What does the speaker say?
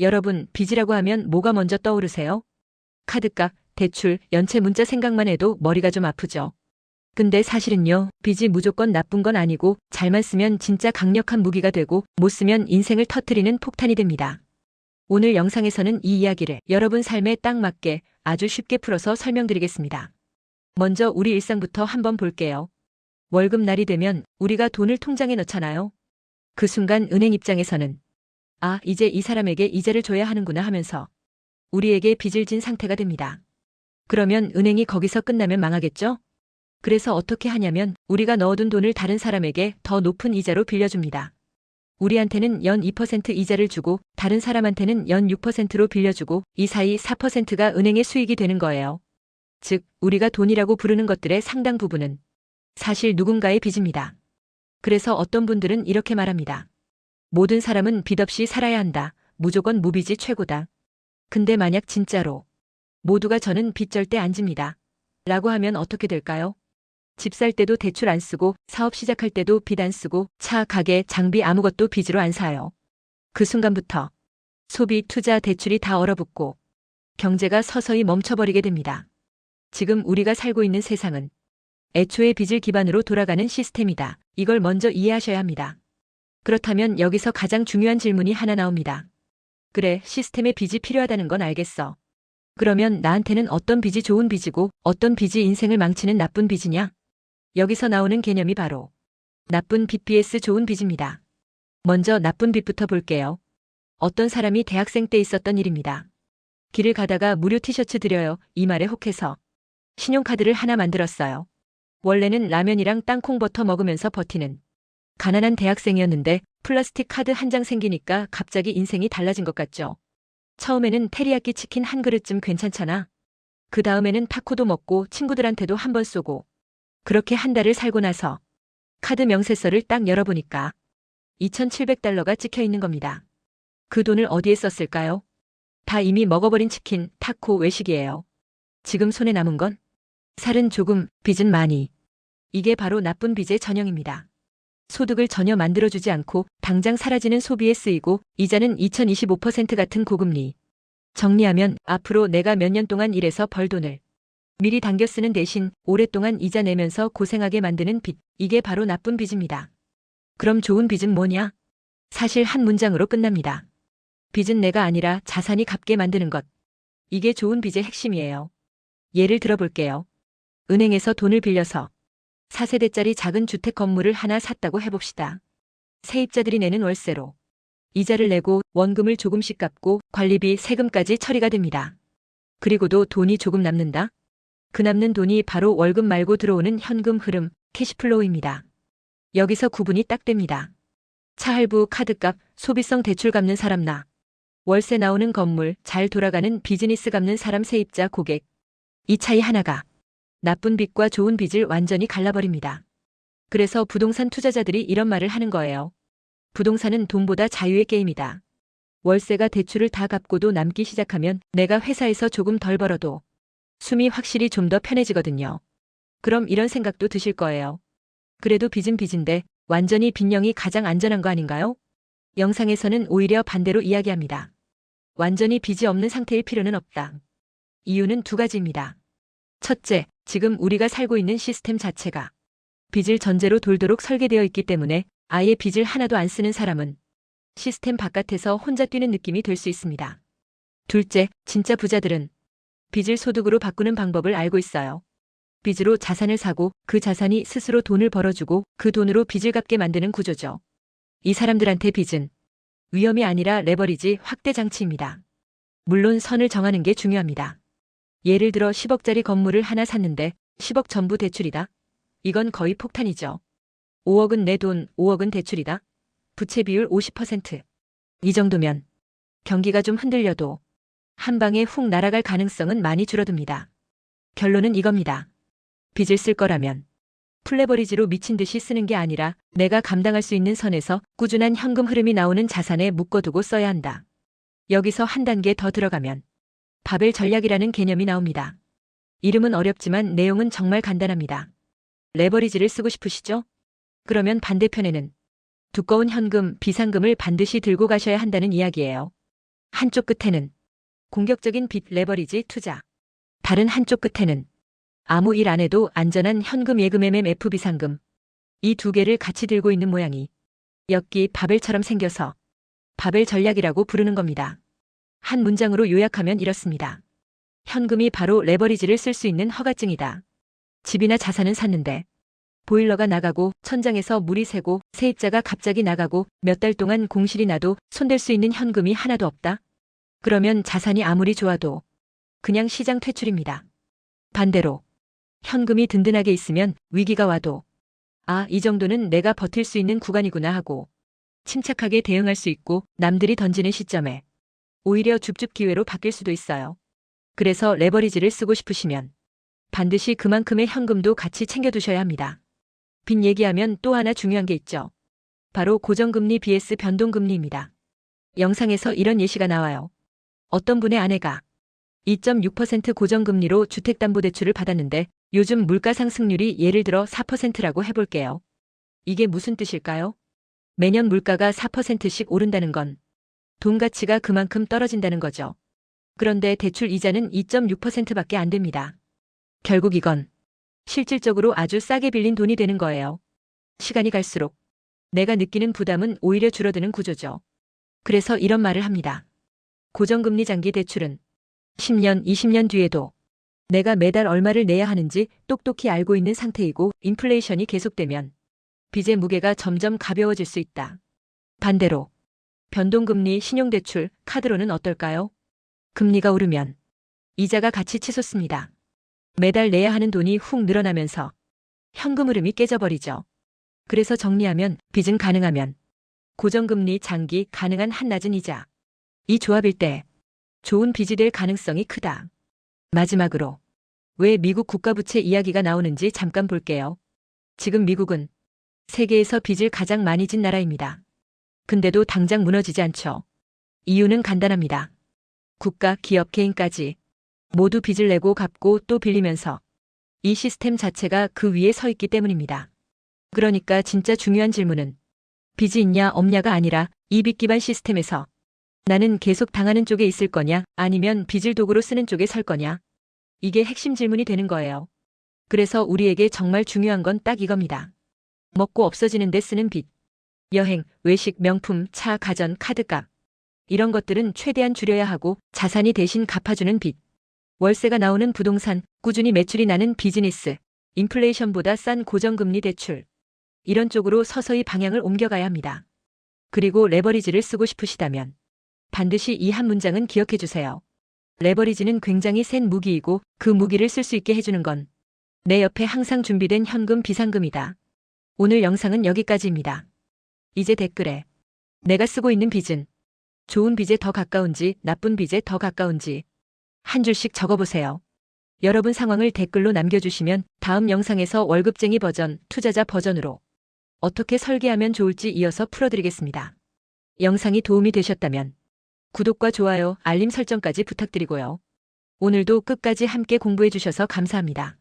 여러분, 빚이라고 하면 뭐가 먼저 떠오르세요? 카드값, 대출, 연체 문자 생각만 해도 머리가 좀 아프죠. 근데 사실은요, 빚이 무조건 나쁜 건 아니고 잘만 쓰면 진짜 강력한 무기가 되고 못 쓰면 인생을 터뜨리는 폭탄이 됩니다. 오늘 영상에서는 이 이야기를 여러분 삶에 딱 맞게 아주 쉽게 풀어서 설명드리겠습니다. 먼저 우리 일상부터 한번 볼게요. 월급날이 되면 우리가 돈을 통장에 넣잖아요. 그 순간 은행 입장에서는 아, 이제 이 사람에게 이자를 줘야 하는구나 하면서 우리에게 빚을 진 상태가 됩니다. 그러면 은행이 거기서 끝나면 망하겠죠? 그래서 어떻게 하냐면 우리가 넣어둔 돈을 다른 사람에게 더 높은 이자로 빌려줍니다. 우리한테는 연 2% 이자를 주고 다른 사람한테는 연 6%로 빌려주고 이 사이 4%가 은행의 수익이 되는 거예요. 즉, 우리가 돈이라고 부르는 것들의 상당 부분은 사실 누군가의 빚입니다. 그래서 어떤 분들은 이렇게 말합니다. 모든 사람은 빚 없이 살아야 한다. 무조건 무빚이 최고다. 근데 만약 진짜로 모두가 저는 빚 절대 안 집니다. 라고 하면 어떻게 될까요? 집 살 때도 대출 안 쓰고 사업 시작할 때도 빚 안 쓰고 차, 가게, 장비 아무것도 빚으로 안 사요. 그 순간부터 소비, 투자, 대출이 다 얼어붙고 경제가 서서히 멈춰버리게 됩니다. 지금 우리가 살고 있는 세상은 애초에 빚을 기반으로 돌아가는 시스템이다. 이걸 먼저 이해하셔야 합니다. 그렇다면 여기서 가장 중요한 질문이 하나 나옵니다. 그래, 시스템에 빚이 필요하다는 건 알겠어. 그러면 나한테는 어떤 빚이 좋은 빚이고 어떤 빚이 인생을 망치는 나쁜 빚이냐? 여기서 나오는 개념이 바로 나쁜 빚 vs 좋은 빚입니다. 먼저 나쁜 빚부터 볼게요. 어떤 사람이 대학생 때 있었던 일입니다. 길을 가다가 무료 티셔츠 드려요. 이 말에 혹해서 신용카드를 하나 만들었어요. 원래는 라면이랑 땅콩버터 먹으면서 버티는 가난한 대학생이었는데 플라스틱 카드 한 장 생기니까 갑자기 인생이 달라진 것 같죠. 처음에는 테리야끼 치킨 한 그릇쯤 괜찮잖아. 그 다음에는 타코도 먹고 친구들한테도 한 번 쏘고 그렇게 한 달을 살고 나서 카드 명세서를 딱 열어보니까 2,700달러가 찍혀 있는 겁니다. 그 돈을 어디에 썼을까요? 다 이미 먹어버린 치킨, 타코, 외식이에요. 지금 손에 남은 건 살은 조금, 빚은 많이. 이게 바로 나쁜 빚의 전형입니다. 소득을 전혀 만들어주지 않고 당장 사라지는 소비에 쓰이고 이자는 2025% 같은 고금리. 정리하면 앞으로 내가 몇 년 동안 일해서 벌 돈을 미리 당겨 쓰는 대신 오랫동안 이자 내면서 고생하게 만드는 빚. 이게 바로 나쁜 빚입니다. 그럼 좋은 빚은 뭐냐? 사실 한 문장으로 끝납니다. 빚은 내가 아니라 자산이 갚게 만드는 것. 이게 좋은 빚의 핵심이에요. 예를 들어볼게요. 은행에서 돈을 빌려서 4세대짜리 작은 주택 건물을 하나 샀다고 해봅시다. 세입자들이 내는 월세로 이자를 내고 원금을 조금씩 갚고 관리비, 세금까지 처리가 됩니다. 그리고도 돈이 조금 남는다? 그 남는 돈이 바로 월급 말고 들어오는 현금 흐름, 캐시플로우입니다. 여기서 구분이 딱 됩니다. 차 할부, 카드값, 소비성 대출 갚는 사람 나. 월세 나오는 건물, 잘 돌아가는 비즈니스 갚는 사람 세입자, 고객. 이 차이 하나가 나쁜 빚과 좋은 빚을 완전히 갈라버립니다. 그래서 부동산 투자자들이 이런 말을 하는 거예요. 부동산은 돈보다 자유의 게임이다. 월세가 대출을 다 갚고도 남기 시작하면 내가 회사에서 조금 덜 벌어도 숨이 확실히 좀 더 편해지거든요. 그럼 이런 생각도 드실 거예요. 그래도 빚은 빚인데 완전히 빚령이 가장 안전한 거 아닌가요? 영상에서는 오히려 반대로 이야기합니다. 완전히 빚이 없는 상태일 필요는 없다. 이유는 두 가지입니다. 첫째, 지금 우리가 살고 있는 시스템 자체가 빚을 전제로 돌도록 설계되어 있기 때문에 아예 빚을 하나도 안 쓰는 사람은 시스템 바깥에서 혼자 뛰는 느낌이 들 수 있습니다. 둘째, 진짜 부자들은 빚을 소득으로 바꾸는 방법을 알고 있어요. 빚으로 자산을 사고 그 자산이 스스로 돈을 벌어주고 그 돈으로 빚을 갚게 만드는 구조죠. 이 사람들한테 빚은 위험이 아니라 레버리지 확대 장치입니다. 물론 선을 정하는 게 중요합니다. 예를 들어 10억짜리 건물을 하나 샀는데 10억 전부 대출이다. 이건 거의 폭탄이죠. 5억은 내 돈, 5억은 대출이다. 부채 비율 50%. 이 정도면 경기가 좀 흔들려도 한 방에 훅 날아갈 가능성은 많이 줄어듭니다. 결론은 이겁니다. 빚을 쓸 거라면 플레버리지로 미친 듯이 쓰는 게 아니라 내가 감당할 수 있는 선에서 꾸준한 현금 흐름이 나오는 자산에 묶어두고 써야 한다. 여기서 한 단계 더 들어가면 바벨 전략이라는 개념이 나옵니다. 이름은 어렵지만 내용은 정말 간단합니다. 레버리지를 쓰고 싶으시죠? 그러면 반대편에는 두꺼운 현금, 비상금을 반드시 들고 가셔야 한다는 이야기예요. 한쪽 끝에는 공격적인 빚 레버리지 투자. 다른 한쪽 끝에는 아무 일 안 해도 안전한 현금 예금 MMF 비상금. 이 두 개를 같이 들고 있는 모양이 엽기 바벨처럼 생겨서 바벨 전략이라고 부르는 겁니다. 한 문장으로 요약하면 이렇습니다. 현금이 바로 레버리지를 쓸 수 있는 허가증이다. 집이나 자산은 샀는데 보일러가 나가고 천장에서 물이 새고 세입자가 갑자기 나가고 몇 달 동안 공실이 나도 손댈 수 있는 현금이 하나도 없다. 그러면 자산이 아무리 좋아도 그냥 시장 퇴출입니다. 반대로 현금이 든든하게 있으면 위기가 와도 이 정도는 내가 버틸 수 있는 구간이구나 하고 침착하게 대응할 수 있고 남들이 던지는 시점에 오히려 줍줍 기회로 바뀔 수도 있어요. 그래서 레버리지를 쓰고 싶으시면 반드시 그만큼의 현금도 같이 챙겨두셔야 합니다. 빚 얘기하면 또 하나 중요한 게 있죠. 바로 고정금리 vs 변동금리입니다. 영상에서 이런 예시가 나와요. 어떤 분의 아내가 2.6% 고정금리로 주택담보대출을 받았는데 요즘 물가 상승률이 예를 들어 4%라고 해볼게요. 이게 무슨 뜻일까요? 매년 물가가 4%씩 오른다는 건 돈 가치가 그만큼 떨어진다는 거죠. 그런데 대출 이자는 2.6%밖에 안 됩니다. 결국 이건 실질적으로 아주 싸게 빌린 돈이 되는 거예요. 시간이 갈수록 내가 느끼는 부담은 오히려 줄어드는 구조죠. 그래서 이런 말을 합니다. 고정금리 장기 대출은 10년, 20년 뒤에도 내가 매달 얼마를 내야 하는지 똑똑히 알고 있는 상태이고 인플레이션이 계속되면 빚의 무게가 점점 가벼워질 수 있다. 반대로 변동금리 신용대출, 카드로는 어떨까요? 금리가 오르면 이자가 같이 치솟습니다. 매달 내야 하는 돈이 훅 늘어나면서 현금 흐름이 깨져버리죠. 그래서 정리하면 빚은 가능하면 고정금리 장기 가능한 한낮은 이자. 이 조합일 때 좋은 빚이 될 가능성이 크다. 마지막으로 왜 미국 국가부채 이야기가 나오는지 잠깐 볼게요. 지금 미국은 세계에서 빚을 가장 많이 진 나라입니다. 근데도 당장 무너지지 않죠. 이유는 간단합니다. 국가, 기업, 개인까지 모두 빚을 내고 갚고 또 빌리면서 이 시스템 자체가 그 위에 서 있기 때문입니다. 그러니까 진짜 중요한 질문은 빚이 있냐 없냐가 아니라 이 빚 기반 시스템에서 나는 계속 당하는 쪽에 있을 거냐 아니면 빚을 도구로 쓰는 쪽에 설 거냐. 이게 핵심 질문이 되는 거예요. 그래서 우리에게 정말 중요한 건 딱 이겁니다. 먹고 없어지는데 쓰는 빚. 여행, 외식, 명품, 차, 가전, 카드값. 이런 것들은 최대한 줄여야 하고 자산이 대신 갚아주는 빚. 월세가 나오는 부동산, 꾸준히 매출이 나는 비즈니스, 인플레이션보다 싼 고정금리 대출. 이런 쪽으로 서서히 방향을 옮겨가야 합니다. 그리고 레버리지를 쓰고 싶으시다면 반드시 이 한 문장은 기억해 주세요. 레버리지는 굉장히 센 무기이고 그 무기를 쓸 수 있게 해주는 건 내 옆에 항상 준비된 현금 비상금이다. 오늘 영상은 여기까지입니다. 이제 댓글에 내가 쓰고 있는 빚은 좋은 빚에 더 가까운지 나쁜 빚에 더 가까운지 한 줄씩 적어보세요. 여러분 상황을 댓글로 남겨주시면 다음 영상에서 월급쟁이 버전, 투자자 버전으로 어떻게 설계하면 좋을지 이어서 풀어드리겠습니다. 영상이 도움이 되셨다면 구독과 좋아요, 알림 설정까지 부탁드리고요. 오늘도 끝까지 함께 공부해 주셔서 감사합니다.